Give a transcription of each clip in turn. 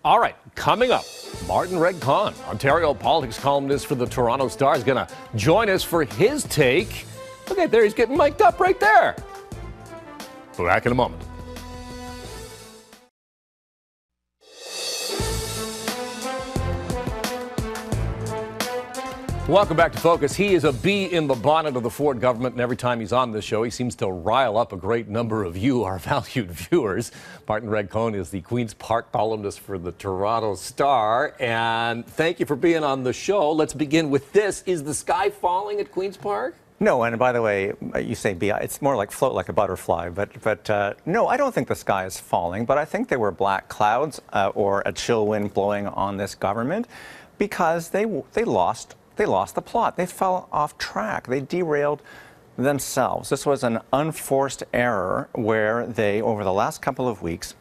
All right, coming up, Martin Regg-Con, Ontario politics columnist for the Toronto Star, is going to join us for his take. Look at there, he's getting mic'd up right there. Back in a moment. Welcome back to Focus. He is a bee in the bonnet of the Ford government, and every time he's on this show, he seems to rile up a great number of you, our valued viewers. Martin Regg-Con is the Queen's Park columnist for the Toronto Star, and thank you for being on the show. Let's begin with this. Is the sky falling at Queen's Park? No, and by the way, you say bee, it's more like float like a butterfly, but no, I don't think the sky is falling, but I think there were black clouds or a chill wind blowing on this government because they lost the plot. They fell off track. They derailed themselves. This was an unforced error where they, over the last couple of weeks,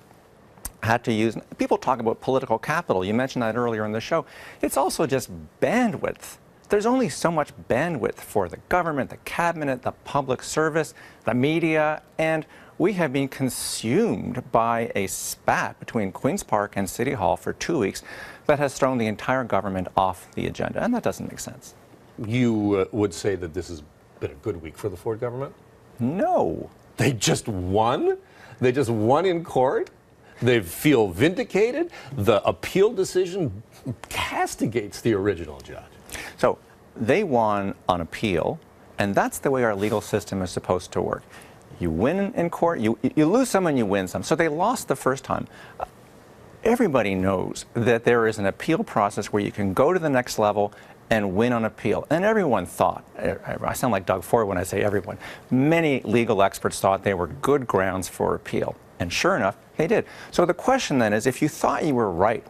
had to use, people talk about political capital. You mentioned that earlier in the show. It's also just bandwidth. There's only so much bandwidth for the government, the cabinet, the public service, the media, and we have been consumed by a spat between Queen's Park and City Hall for 2 weeks that has thrown the entire government off the agenda, and that doesn't make sense. You would say that this has been a good week for the Ford government? No. They just won? They just won in court? They feel vindicated? The appeal decision castigates the original judge. So they won on appeal, and that's the way our legal system is supposed to work. You win in court, you lose some and you win some. So they lost the first time. Everybody knows that there is an appeal process where you can go to the next level and win on appeal. And everyone thought, I sound like Doug Ford when I say everyone, many legal experts thought they were good grounds for appeal. And sure enough, they did. So the question then is, if you thought you were right,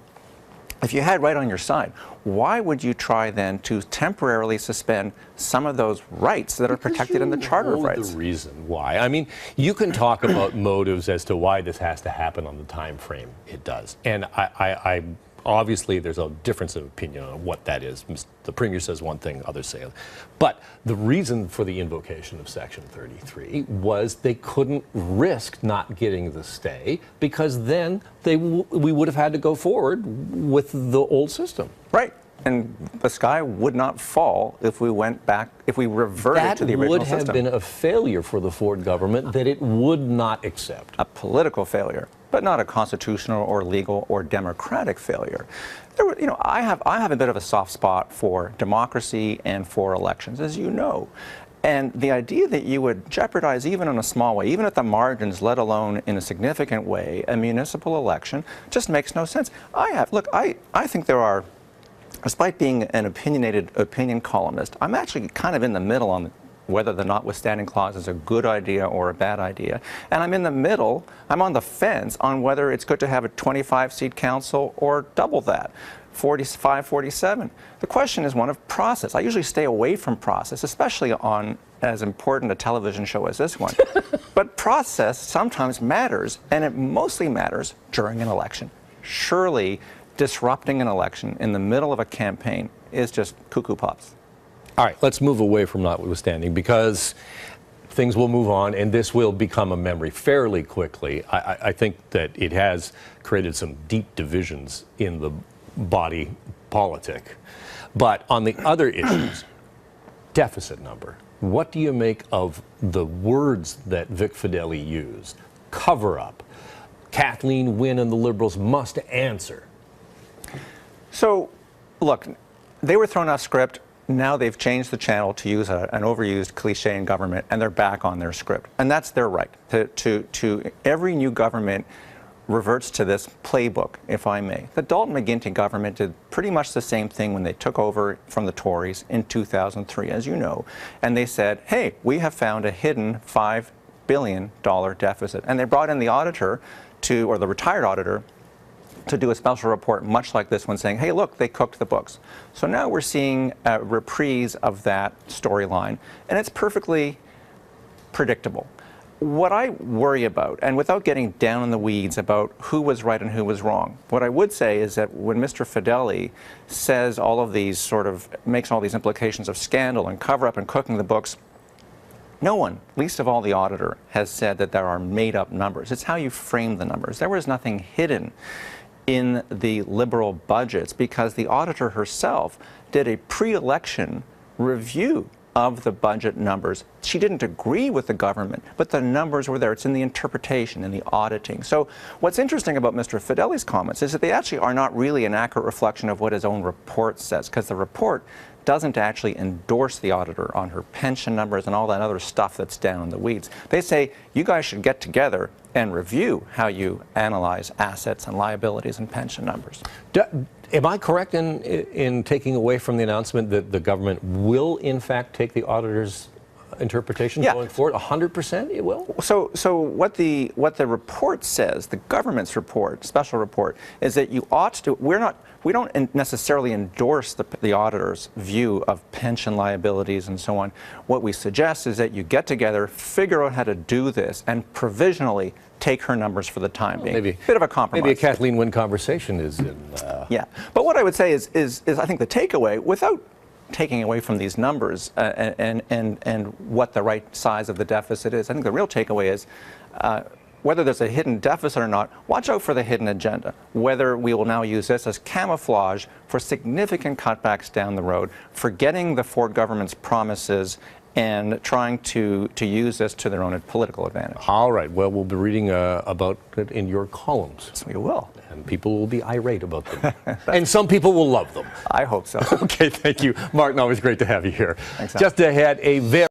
if you had right on your side, why would you try then to temporarily suspend some of those rights that are protected in the Charter of Rights? The reason why. I mean, you can talk about motives as to why this has to happen on the time frame it does. And I obviously there's a difference of opinion on what that is. The Premier says one thing, others say other. But the reason for the invocation of Section 33 was they couldn't risk not getting the stay because then we would have had to go forward with the old system. Right. And the sky would not fall if we went back, if we reverted to the original system. That would have been a failure for the Ford government that it would not accept. A political failure, but not a constitutional or legal or democratic failure. I have a bit of a soft spot for democracy and for elections, as you know. And the idea that you would jeopardize, even in a small way, even at the margins, let alone in a significant way, a municipal election just makes no sense. I think there are, despite being an opinionated opinion columnist, I'm actually kind of in the middle on whether the notwithstanding clause is a good idea or a bad idea. And I'm in the middle, I'm on the fence on whether it's good to have a 25-seat council or double that, 45, 47. The question is one of process. I usually stay away from process, especially on as important a television show as this one. But process sometimes matters, and it mostly matters during an election. Surely, disrupting an election in the middle of a campaign is just cuckoo pops. All right, let's move away from notwithstanding because things will move on and this will become a memory fairly quickly. I think that it has created some deep divisions in the body politic. But on the other issues, deficit number, what do you make of the words that Vic Fedeli used? Cover up. Kathleen Wynne and the Liberals must answer. So, look, they were thrown off script. Now they've changed the channel to use an overused cliche in government, and they're back on their script. And that's their right. Every new government reverts to this playbook, if I may. The Dalton McGuinty government did pretty much the same thing when they took over from the Tories in 2003, as you know. And they said, hey, we have found a hidden $5 billion deficit. And they brought in the auditor or the retired auditor, to do a special report much like this one saying, hey, look, they cooked the books. So now we're seeing a reprise of that storyline, and it's perfectly predictable. What I worry about, and without getting down in the weeds about who was right and who was wrong, what I would say is that when Mr. Fedeli says all of these makes all these implications of scandal and cover-up and cooking the books, no one, least of all the auditor, has said that there are made-up numbers. It's how you frame the numbers. There was nothing hidden in the Liberal budgets because the auditor herself did a pre-election review of the budget numbers. She didn't agree with the government, but the numbers were there. It's in the interpretation, in the auditing. So what's interesting about Mr. Fedeli's comments is that they actually are not really an accurate reflection of what his own report says, because the report doesn't actually endorse the auditor on her pension numbers and all that other stuff that's down in the weeds. They say, you guys should get together and review how you analyze assets and liabilities and pension numbers. Am I correct in taking away from the announcement that the government will, in fact, take the auditor's interpretation going forward? 100% it will? So what the report says, the government's report, special report, is that you ought to, we don't necessarily endorse the auditor's view of pension liabilities and so on. What we suggest is that you get together, figure out how to do this, and provisionally take her numbers for the time being. Maybe bit of a compromise. Maybe a Kathleen Wynne conversation is in. Yeah, but what I would say is I think the takeaway, without taking away from these numbers and what the right size of the deficit is, I think the real takeaway is whether there's a hidden deficit or not, watch out for the hidden agenda. Whether we will now use this as camouflage for significant cutbacks down the road, forgetting the Ford government's promises and trying to use this to their own political advantage. All right. Well, we'll be reading about it in your columns. Yes, we will. And people will be irate about them. And some people will love them. I hope so. Okay, thank you. Martin, always great to have you here. Thanks, Al. Just ahead, a very